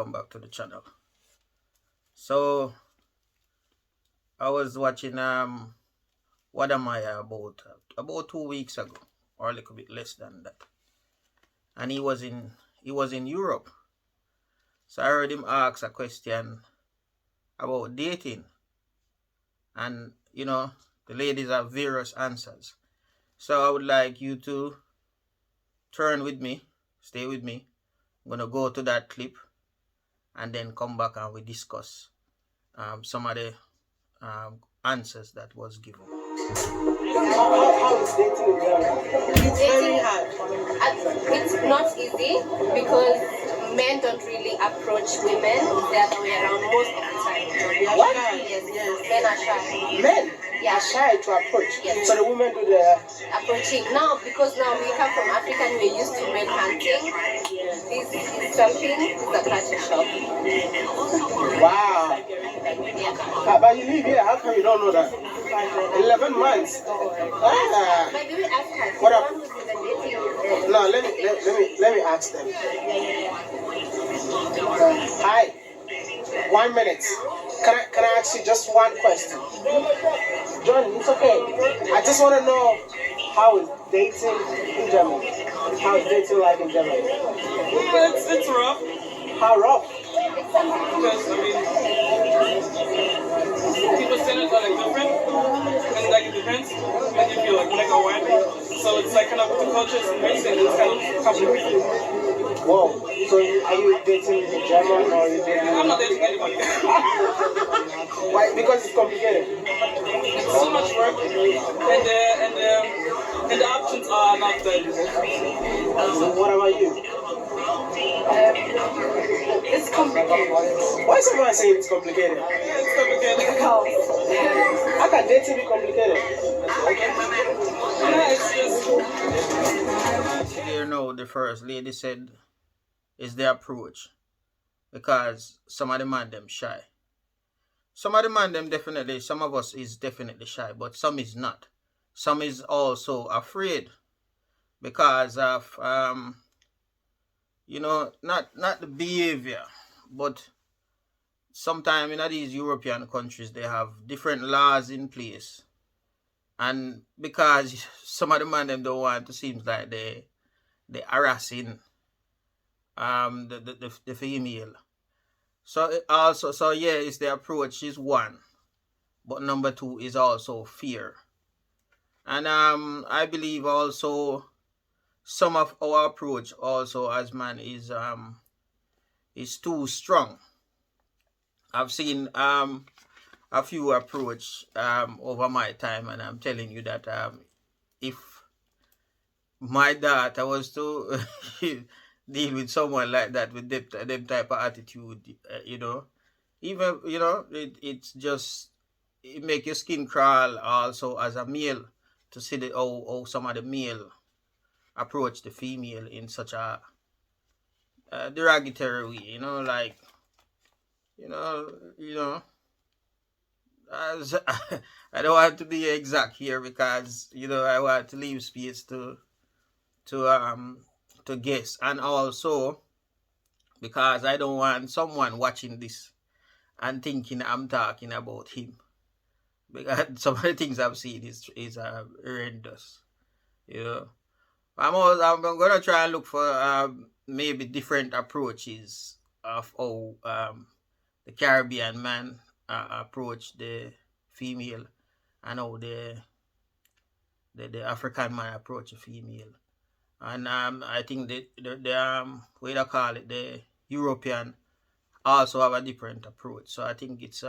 welcome back to the channel. So I was watching WODE MAYA about 2 weeks ago, or a little bit less than that, and he was in Europe. So I heard him ask a question about dating, and the ladies have various answers. So I would like you to turn with me, stay with me. I'm gonna go to that clip and then come back and we discuss some of the answers that was given. How is dating in Ghana? It's very hard. It's not easy because men don't really approach women the other way around most of the time. They are What? shy. Yes, Yes. men are shy. Men Yeah. are shy to approach. Yes. So the women do the Approaching now because now we come from Africa and we're used to men hunting. This is something, this is a culture shock. wow. But you live here, how come you don't know that? 11 months. Ah. By the way, ask her. What the up? one who's in the dating. No, let me ask them. Hi. 1 minute. Can I ask you just one question? John, it's okay. I just want to know how is dating in Germany? How is dating like in Germany? Yeah, it's rough. How rough? Because, people's standards are like different. And like it depends. Like if you're like black or white. So it's like kind of the cultures and race and it's kind of complicated. Whoa. So are you dating in German or are you dating? I'm not dating anybody. Why? Because it's complicated. It's so much work and the options are not that. So what about you? It's complicated. Why is everyone saying it's complicated? Yeah, it's complicated. How can dating be complicated? Yeah, it's just... You know, the first lady said is the approach, because some of the man them shy. Some of the man them definitely, some of us is definitely shy, but some is not. Some is also afraid because of not the behavior, but sometimes in these European countries they have different laws in place, and because some of the man them don't want to seem like they harassing the female. So it's the approach is one, but number two is also fear. And I believe also some of our approach also as man is too strong. I've seen a few approach over my time, and I'm telling you that if my daughter was to deal with someone like that with them type of attitude, even it's just, it make your skin crawl also as a male to see how some of the male approach the female in such a derogatory way, like as I don't want to be exact here because I want to leave space to guess, and also because I don't want someone watching this and thinking I'm talking about him, because some of the things I've seen is horrendous. I'm gonna try and look for maybe different approaches of how the Caribbean man approach the female, and how the African man approach a female. And I think the way they call it, the European also have a different approach. So I think it's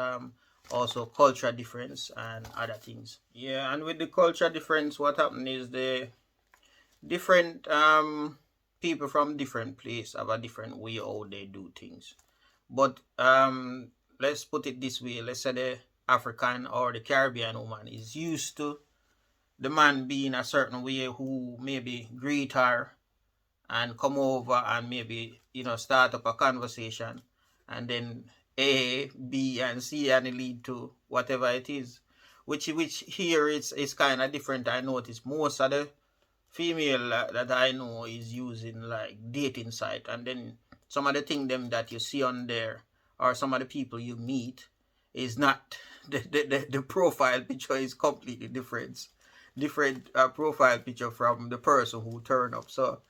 also cultural difference and other things. Yeah, and with the cultural difference, what happened is the different people from different place have a different way how they do things. But let's put it this way. Let's say the African or the Caribbean woman is used to the man being a certain way, who maybe greet her and come over and maybe start up a conversation, and then A, B, and C, and it lead to whatever it is. Which here is kind of different. I notice most of the female that I know is using like dating site, and then some of the things them that you see on there, or some of the people you meet, is not the profile picture is completely different profile picture from the person who turned up. So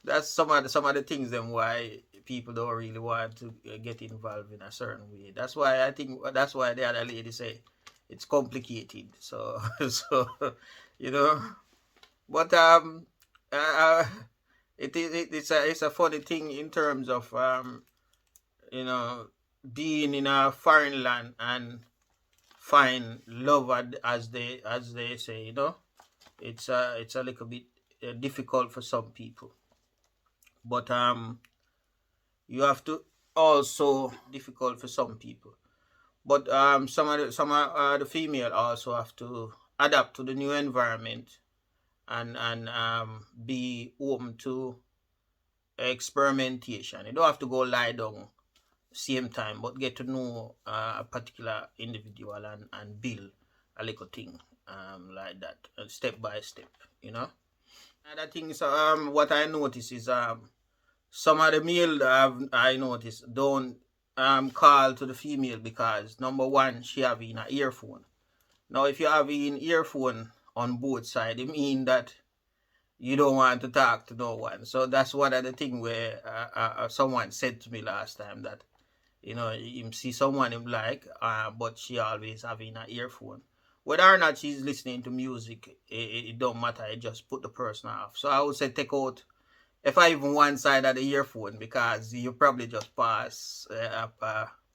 that's some of the things then why people don't really want to get involved in a certain way. That's why I think that's why the other lady say it's complicated. So so you know, but uh, it's a funny thing in terms of you know, being in a foreign land and find love as they say, you know. It's a little bit difficult for some people, but you have to also difficult for some people, but some of the female also have to adapt to the new environment, and be open to experimentation. You don't have to go lie down same time, but get to know a particular individual, and build a little thing like that, step by step, you know. Other things, what I notice is some of the male I notice don't call to the female because number one, she have in a earphone. Now if you have in earphone on both sides, it mean that you don't want to talk to no one. So that's one of the thing where someone said to me last time that, you know, him see someone him like, but she always having an earphone. Whether or not she's listening to music, it don't matter. It just put the person off. So I would say take out, if I even one side of the earphone, because you probably just pass a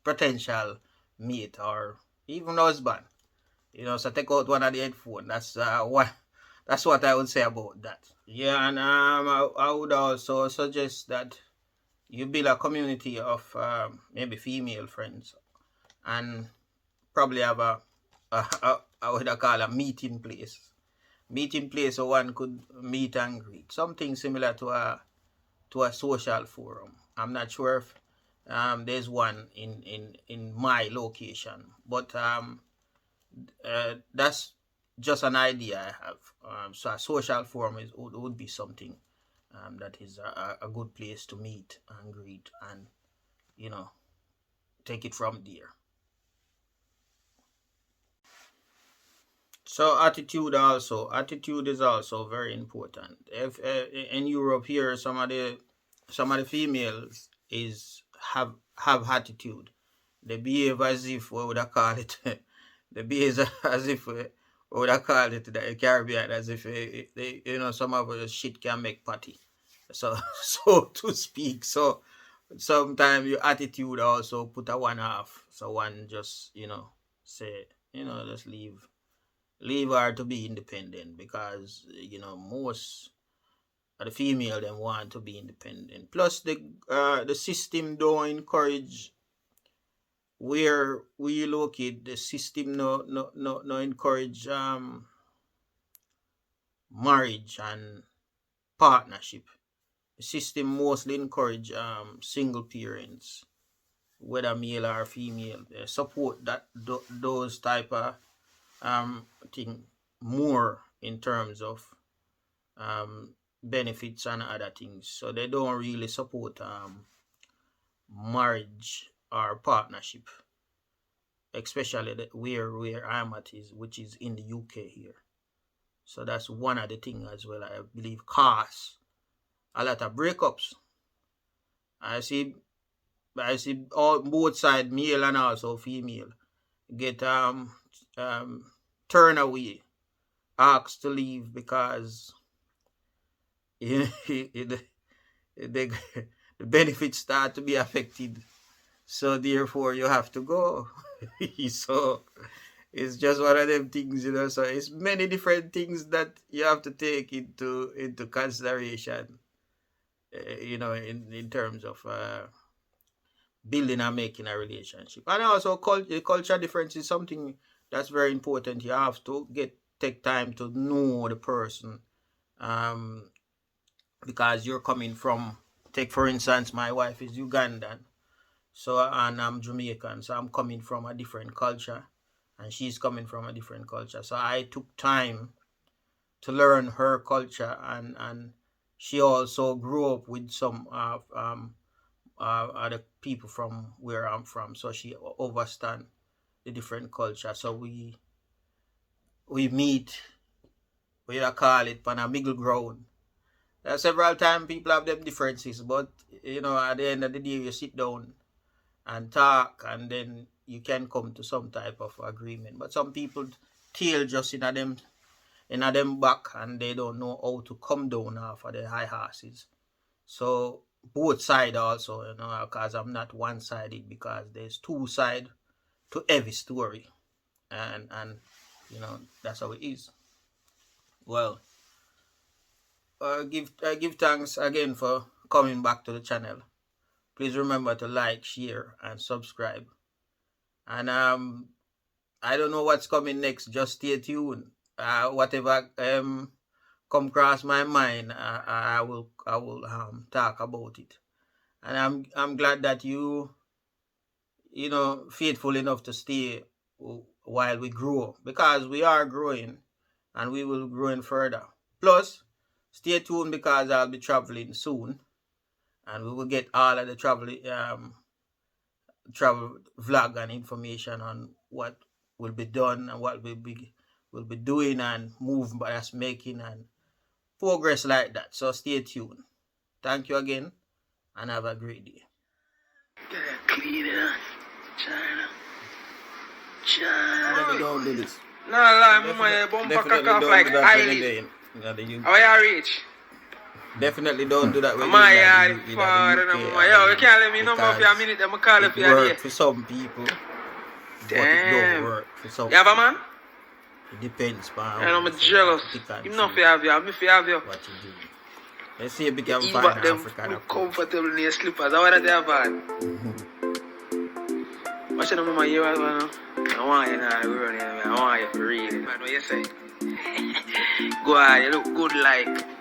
potential mate or even husband. You know, so take out one of the headphone. That's what I would say about that. Yeah, and I would also suggest that you build a community of maybe female friends, and probably have a what I call a meeting place so one could meet and greet, something similar to a social forum. I'm not sure if there's one in my location, but that's just an idea I have. So a social forum would be something that is a good place to meet and greet, and, you know, take it from there. So attitude is also very important. If in Europe here, some of the females is have attitude. They behave as if, what would I call it? They behave as if, what would I call it, the Caribbean, as if they, you know, some of the shit can make party, so so to speak. So sometimes your attitude also put a one off. So one just, you know, say, you know, just leave her to be independent, because, you know, most of the female them want to be independent. Plus the system don't encourage, where we locate, the system no encourage marriage and partnership. The system mostly encourage single parents, whether male or female. They support those type of thing more in terms of benefits and other things. So they don't really support marriage or partnership, especially where I'm at, which is in the UK here. So that's one of the things as well, I believe, cause a lot of breakups. I see all both sides, male and also female, get turned away, asked to leave, because the the benefits start to be affected. So therefore you have to go. So it's just one of them things, you know. So it's many different things that you have to take into consideration, you know, in terms of building and making a relationship. And also culture difference is something that's very important. You have to take time to know the person, um, because you're coming from, take for instance, my wife is Ugandan, so, and I'm Jamaican, so I'm coming from a different culture, and she's coming from a different culture. So I took time to learn her culture, and she also grew up with some are the people from where I'm from, so she understand the different culture. So we meet, we call it on a middle ground. Several times people have them differences, but at the end of the day you sit down and talk, and then you can come to some type of agreement. But some people tail just in them back, and they don't know how to come down off of the high horses. So both sides also, because I'm not one-sided, because there's two sides to every story, and that's how it is. Well, I give thanks again for coming back to the channel. Please remember to like, share, and subscribe. And I don't know what's coming next. Just stay tuned. Whatever come across my mind, I will talk about it. And I'm glad that you faithful enough to stay while we grow, because we are growing, and we will growing further. Plus, stay tuned, because I'll be traveling soon, and we will get all of the travel vlog and information on what will be done and what we'll be doing, and move that's making and progress like that. So stay tuned. Thank you again, and have a great day. China. Don't do this. No, my bumper cock off like eyelid. How you reach? Definitely don't do that when my you're yard far and yo, you can't let me know for a minute, I'm call if you're here. For some people, but it don't work for some you have a man? It depends, man. And I'm jealous. You know if you have you, I'm if you have you. What you do. Let's see if we can find an African. Comfortable in your slippers, how are they have on? What's your mama you have on? I want you now, I want you for real. Man, what you say? Go on, you look good like.